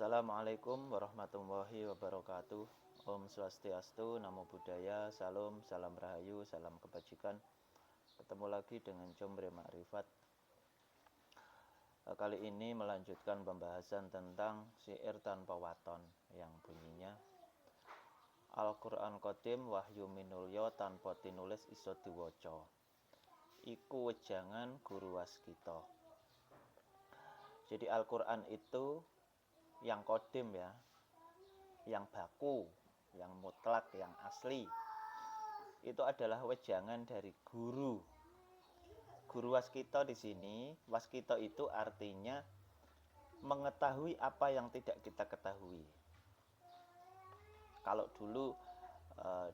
Assalamualaikum warahmatullahi wabarakatuh. Om Swastiastu, Namo Buddhaya, Salam Rahayu, Salam Kebajikan. Ketemu lagi dengan Jombre Makrifat. Kali ini melanjutkan pembahasan tentang syair tanpa waton yang bunyinya Al-Quran Qadim Wahyu Minulya tanpa tinulis iso diwaca. Iku wejangan guru waskita. Jadi Al-Quran itu yang kodim ya, yang baku, yang mutlak, yang asli, itu adalah wejangan dari guru. Guru waskita di sini, waskita itu artinya mengetahui apa yang tidak kita ketahui. Kalau dulu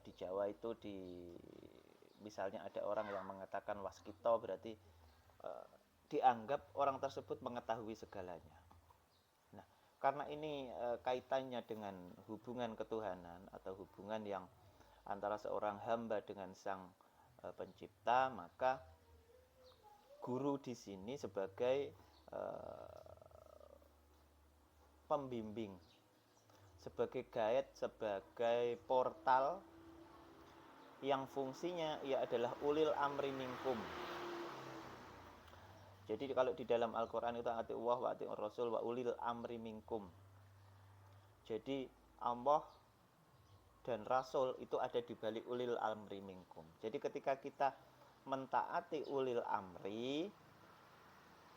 di Jawa itu misalnya ada orang yang mengatakan waskita, berarti dianggap orang tersebut mengetahui segalanya. Nah, karena ini kaitannya dengan hubungan ketuhanan atau hubungan yang antara seorang hamba dengan sang pencipta, maka guru di sini sebagai pembimbing, sebagai guide, sebagai portal yang fungsinya ia adalah ulil amri minkum. Jadi kalau di dalam Al-Quran itu ati'ullah wa ati'ur rasul wa ulil amri minkum. Jadi Allah dan Rasul itu ada di balik ulil amri minkum. Jadi ketika kita mentaati ulil amri,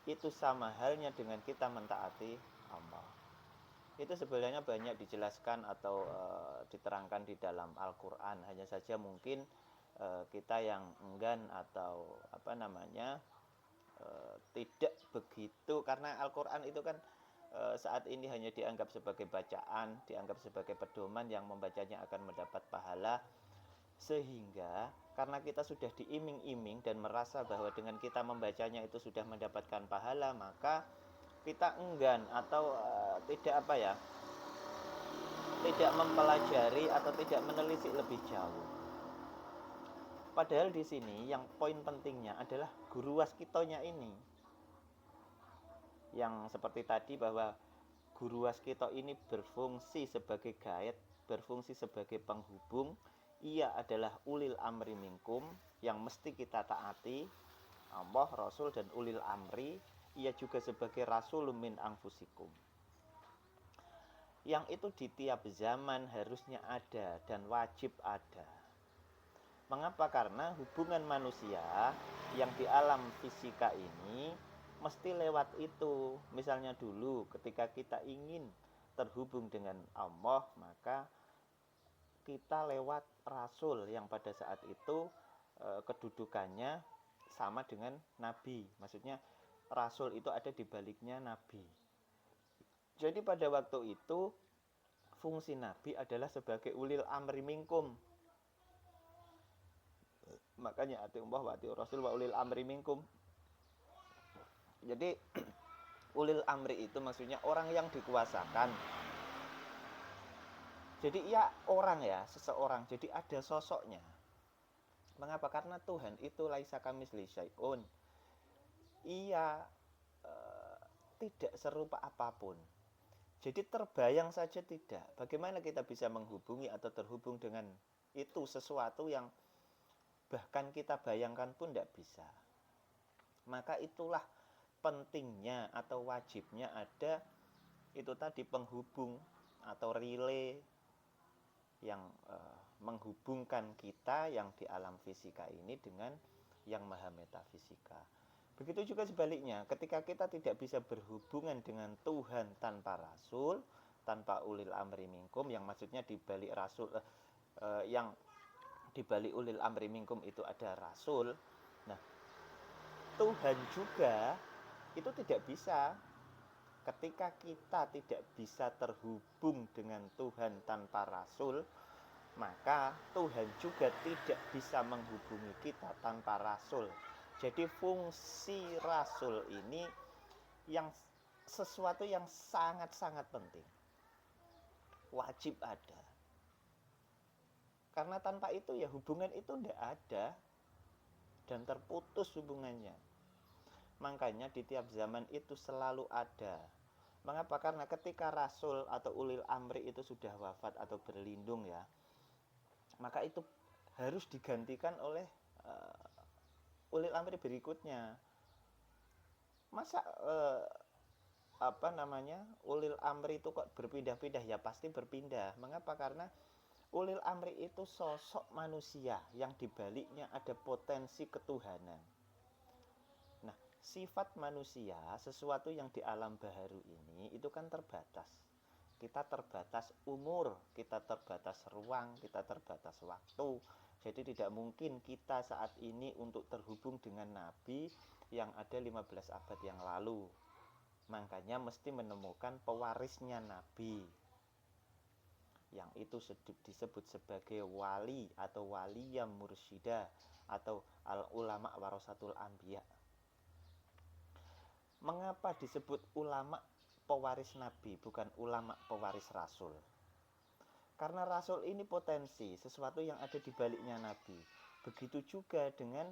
itu sama halnya dengan kita mentaati Allah. Itu sebenarnya banyak dijelaskan atau diterangkan di dalam Al-Quran. Hanya saja mungkin kita yang enggan atau tidak begitu, karena Al-Quran itu kan saat ini hanya dianggap sebagai bacaan, dianggap sebagai pedoman yang membacanya akan mendapat pahala, sehingga karena kita sudah diiming-iming dan merasa bahwa dengan kita membacanya itu sudah mendapatkan pahala, maka kita enggan atau tidak mempelajari atau tidak menelisik lebih jauh. Padahal di sini yang poin pentingnya adalah guru waskitonya ini. Yang seperti tadi bahwa guru waskito ini berfungsi sebagai guide, berfungsi sebagai penghubung. Ia adalah ulil amri minkum yang mesti kita taati, Allah, Rasul, dan ulil amri. Ia juga sebagai rasul min anfusikum, yang itu di tiap zaman harusnya ada dan wajib ada. Mengapa? Karena hubungan manusia yang di alam fisika ini mesti lewat itu. Misalnya dulu ketika kita ingin terhubung dengan Allah, maka kita lewat Rasul yang pada saat itu kedudukannya sama dengan Nabi. Maksudnya Rasul itu ada di baliknya Nabi. Jadi pada waktu itu fungsi Nabi adalah sebagai ulil amri minkum. Makanya atiullah wa atiur rasul wa ulil amri minkum. Jadi ulil amri itu maksudnya orang yang dikuasakan. Jadi ia orang ya, seseorang. Jadi ada sosoknya. Mengapa? Karena Tuhan itu laisa kamitsli syai'un. Ia tidak serupa apapun. Jadi terbayang saja tidak. Bagaimana kita bisa menghubungi atau terhubung dengan itu, sesuatu yang bahkan kita bayangkan pun tidak bisa. Maka itulah pentingnya atau wajibnya ada itu tadi penghubung atau relay yang menghubungkan kita yang di alam fisika ini dengan yang maha metafisika. Begitu juga sebaliknya, ketika kita tidak bisa berhubungan dengan Tuhan tanpa Rasul, tanpa ulil amri minkum, yang maksudnya di balik Rasul yang di balik ulil amri minkum itu ada Rasul. Nah, Tuhan juga itu tidak bisa. Ketika kita tidak bisa terhubung dengan Tuhan tanpa Rasul, maka Tuhan juga tidak bisa menghubungi kita tanpa Rasul. Jadi fungsi Rasul ini yang sesuatu yang sangat-sangat penting, wajib ada. Karena tanpa itu ya hubungan itu tidak ada dan terputus hubungannya. Makanya di tiap zaman itu selalu ada Mengapa? Karena ketika rasul atau ulil amri itu sudah wafat atau berlindung ya, maka itu harus digantikan oleh ulil amri berikutnya. Masa ulil amri itu kok berpindah-pindah? Ya pasti berpindah. Mengapa? Karena ulil amri itu sosok manusia yang dibaliknya ada potensi ketuhanan. Nah, sifat manusia, sesuatu yang di alam baharu ini itu kan terbatas. Kita terbatas umur, kita terbatas ruang, kita terbatas waktu. Jadi tidak mungkin kita saat ini untuk terhubung dengan Nabi yang ada 15 abad yang lalu. Makanya mesti menemukan pewarisnya Nabi, yang itu disebut sebagai wali atau waliyah mursyida atau al ulama warasatul anbiya. Mengapa disebut ulama pewaris Nabi bukan ulama pewaris Rasul? Karena Rasul ini potensi sesuatu yang ada di baliknya Nabi. Begitu juga dengan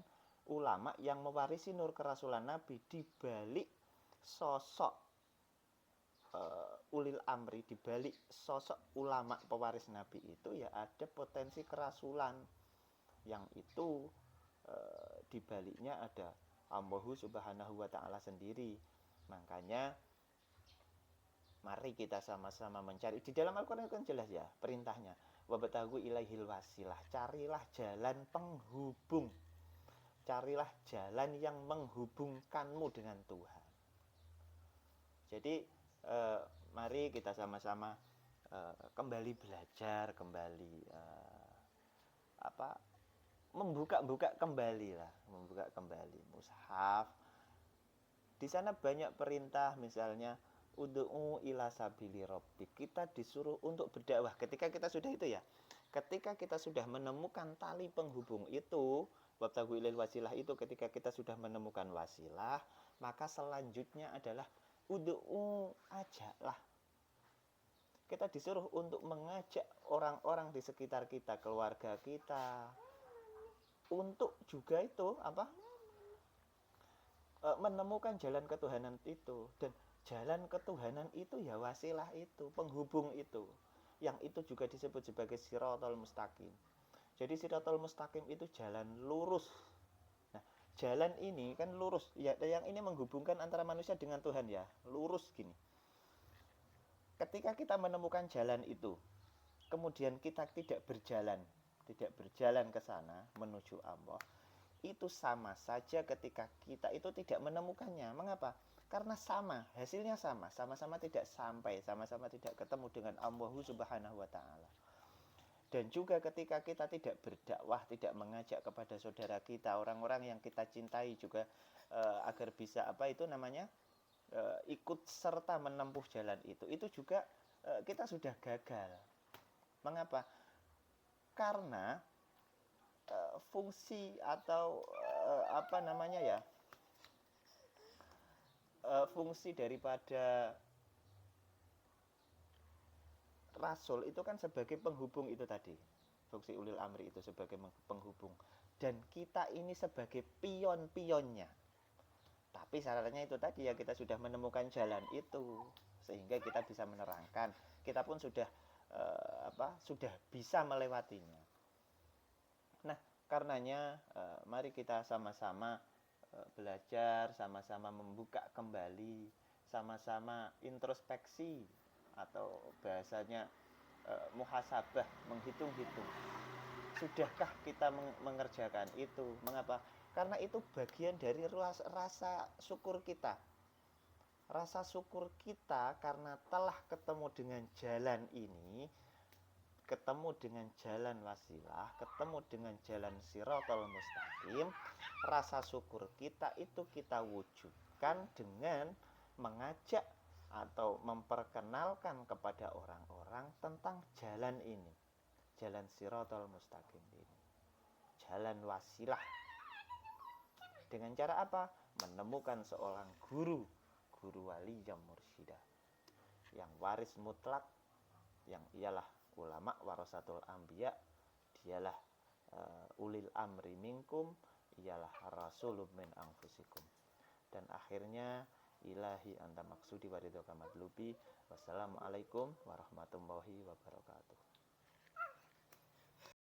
ulama yang mewarisi nur kerasulan Nabi. Di balik sosok ulil amri, di balik sosok ulama pewaris Nabi itu ya ada potensi kerasulan, yang itu di baliknya ada Allah Subhanahu wa Ta'ala sendiri. Makanya mari kita sama-sama mencari. Di dalam Al-Quran kan jelas ya perintahnya, wabtaghu ilaihil wasilah, carilah jalan penghubung, carilah jalan yang menghubungkanmu dengan Tuhan. Jadi mari kita sama-sama kembali belajar, kembali membuka kembali mushaf. Di sana banyak perintah, misalnya ud'u ila sabili rabbik. Kita disuruh untuk berdakwah. Ketika kita sudah itu ya, ketika kita sudah menemukan tali penghubung itu, wabtaghu ilaihil wasilah itu, ketika kita sudah menemukan wasilah, maka selanjutnya adalah ud'u, ajaklah. Kita disuruh untuk mengajak orang-orang di sekitar kita, keluarga kita, untuk juga itu menemukan jalan ketuhanan itu. Dan jalan ketuhanan itu ya wasilah itu, penghubung itu, yang itu juga disebut sebagai siratal mustaqim. Jadi siratal mustaqim itu jalan lurus. Nah, jalan ini kan lurus ya, yang ini menghubungkan antara manusia dengan Tuhan ya, lurus gini. Ketika kita menemukan jalan itu, kemudian kita tidak berjalan ke sana menuju Allah, itu sama saja ketika kita itu tidak menemukannya. Mengapa? Karena hasilnya sama-sama tidak sampai, sama-sama tidak ketemu dengan Allah Subhanahu wa Ta'ala. Dan juga ketika kita tidak berdakwah, tidak mengajak kepada saudara kita, orang-orang yang kita cintai juga agar bisa ikut serta menempuh jalan itu juga kita sudah gagal. Mengapa? Karena fungsi atau fungsi daripada Rasul itu kan sebagai penghubung itu tadi. Fungsi ulil amri itu sebagai penghubung. Dan kita ini sebagai pion-pionnya. Tapi syaratnya itu tadi ya, kita sudah menemukan jalan itu, sehingga kita bisa menerangkan. Kita pun sudah sudah bisa melewatinya. Nah, karenanya mari kita sama-sama belajar, sama-sama membuka kembali, sama-sama introspeksi, atau bahasanya muhasabah, menghitung-hitung. Sudahkah kita mengerjakan itu? Mengapa? Karena itu bagian dari rasa syukur kita. Rasa syukur kita karena telah ketemu dengan jalan ini, ketemu dengan jalan wasilah, ketemu dengan jalan siratal mustaqim. Rasa syukur kita itu kita wujudkan dengan mengajak atau memperkenalkan kepada orang-orang tentang jalan ini, jalan siratal mustaqim ini, jalan wasilah. Dengan cara apa? Menemukan seorang guru wali yang mursyida, yang waris mutlak, yang ialah ulama warasatul anbiya, dialah ulil amri minkum, ialah rasulun min anfusikum. Dan akhirnya ilahi anta maksudi waridhoka madlubi. Wassalamualaikum warahmatullahi wabarakatuh.